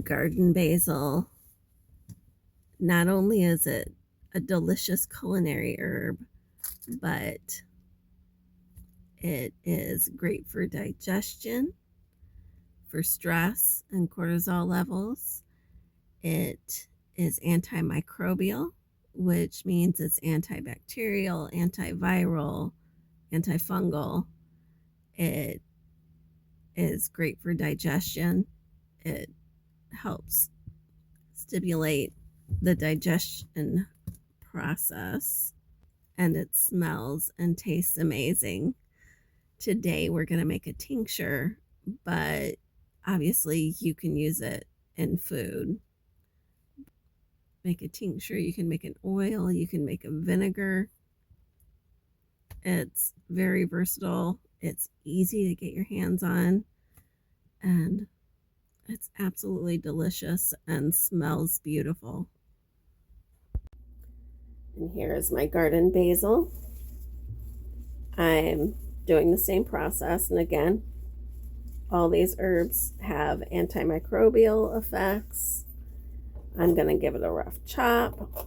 garden basil. Not only is it a delicious culinary herb, but it is great for digestion, for stress and cortisol levels. It is antimicrobial, which means it's antibacterial, antiviral, antifungal. It is great for digestion. It helps stimulate the digestion process, and it smells and tastes amazing. Today we're going to make a tincture, but obviously you can use it in food. Make a tincture, you can make an oil, you can make a vinegar. It's very versatile. It's easy to get your hands on, and it's absolutely delicious and smells beautiful. And here is my garden basil. I'm doing the same process, and again, all these herbs have antimicrobial effects. I'm going to give it a rough chop.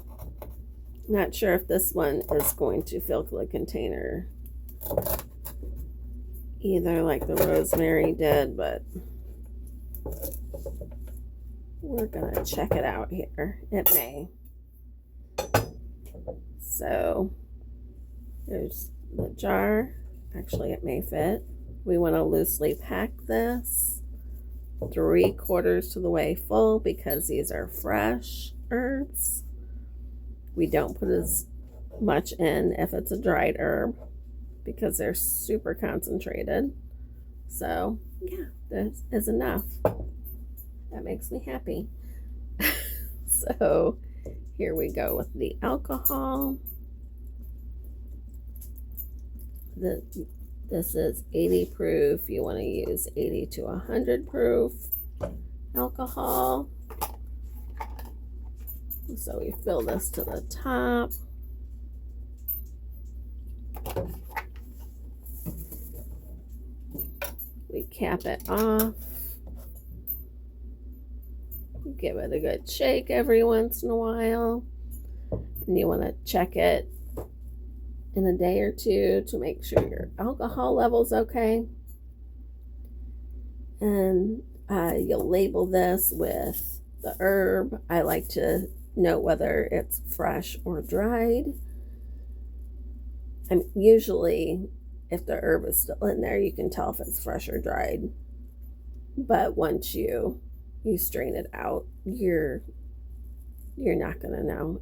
Not sure if this one is going to fill the container either like the rosemary did, but we're going to check it out here. It may. So there's the jar. Actually, it may fit. We want to loosely pack this 3/4 to the way full because these are fresh herbs. We don't put as much in if it's a dried herb because they're super concentrated. So yeah, this is enough. That makes me happy. So here we go with the alcohol. This is 80 proof. You want to use 80 to 100 proof alcohol. So we fill this to the top. We cap it off. Give it a good shake every once in a while. And you want to check it in a day or two to make sure your alcohol level's okay. And you'll label this with the herb. I like to note whether it's fresh or dried. And usually, if the herb is still in there, you can tell if it's fresh or dried. But once you strain it out, you're not going to know.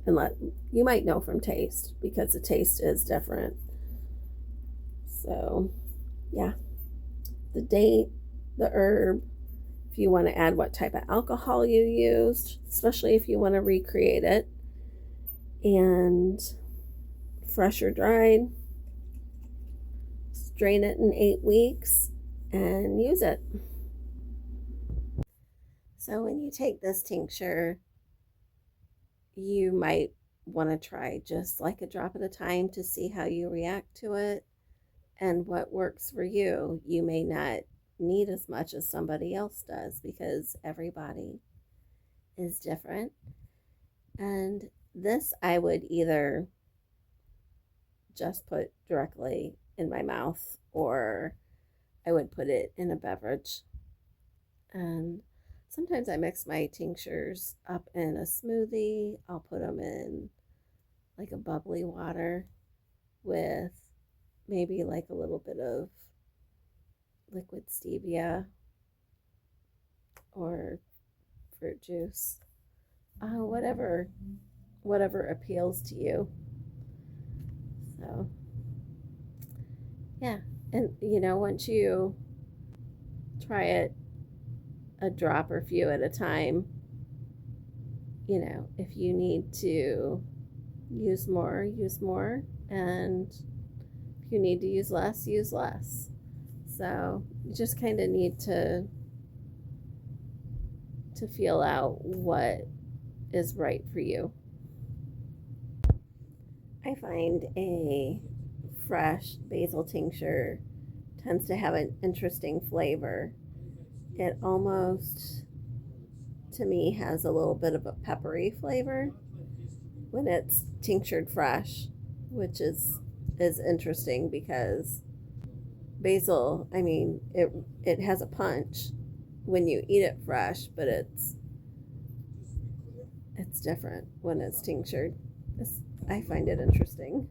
You might know from taste because the taste is different. So yeah, the date, the herb, if you want to add what type of alcohol you used, especially if you want to recreate it, and fresh or dried, strain it in 8 weeks and use it. So when you take this tincture, you might want to try just like a drop at a time to see how you react to it and what works for you. You may not need as much as somebody else does because everybody is different. And this I would either just put directly in my mouth, or I would put it in a beverage. And sometimes I mix my tinctures up in a smoothie. I'll put them in like a bubbly water with maybe like a little bit of liquid stevia or fruit juice. Whatever appeals to you. So yeah, and once you try it a drop or few at a time, if you need to use more, and if you need to use less. So you just kind of need to feel out what is right for you. I find a fresh basil tincture tends to have an interesting flavor. It almost, to me has a little bit of a peppery flavor when it's tinctured fresh, which is interesting because basil, I mean, it has a punch when you eat it fresh, but it's different when it's tinctured. I find it interesting.